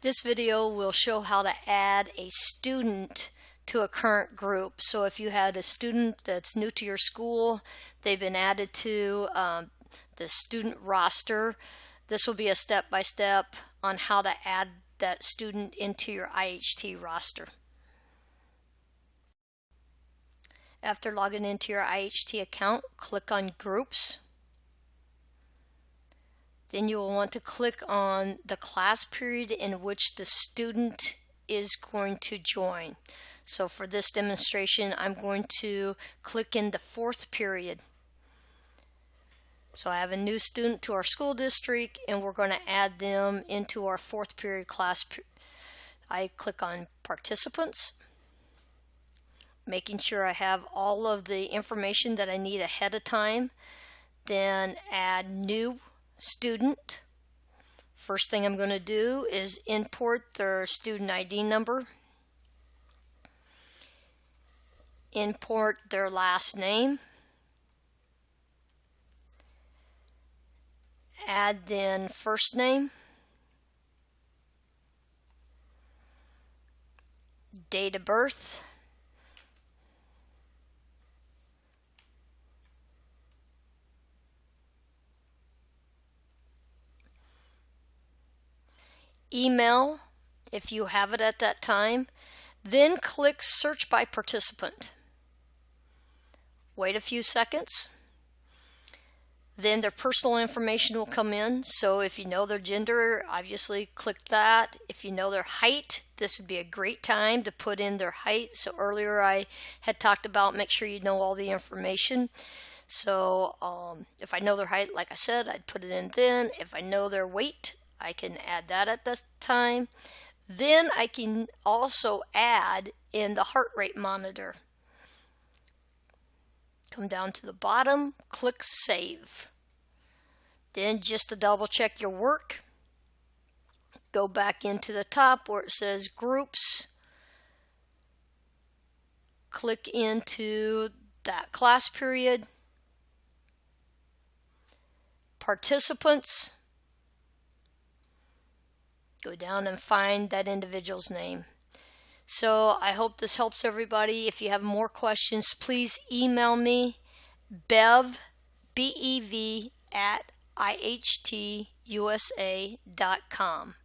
This video will show how to add a student to a current group. So if you had a student that's new to your school, they've been added to the student roster, this will be a step-by-step on how to add that student into your IHT roster. After logging into your IHT account, click on Groups. Then you will want to click on the class period in which the student is going to join. So for this demonstration, I'm going to click in the 4th period. So I have a new student to our school district and we're going to add them into our 4th period class. I click on Participants, making sure I have all of the information that I need ahead of time. Then add New Student. First thing I'm going to do is import their student ID number, import their last name, add then first name, date of birth, email if you have it at that time, then click Search by Participant. Wait a few seconds. Then their personal information will come in. So if you know their gender, obviously click that. If you know their height, this would be a great time to put in their height. So earlier I had talked about make sure you know all the information. So if I know their height, like I said, I'd put it in then. If I know their weight, I can add that at this time. Then I can also add in the heart rate monitor. Come down to the bottom, click Save. Then just to double check your work, go back into the top where it says Groups. Click into that class period, Participants. Go down and find that individual's name. So I hope this helps everybody. If you have more questions, please email me, bev, B-E-V, @ihtUSA.com.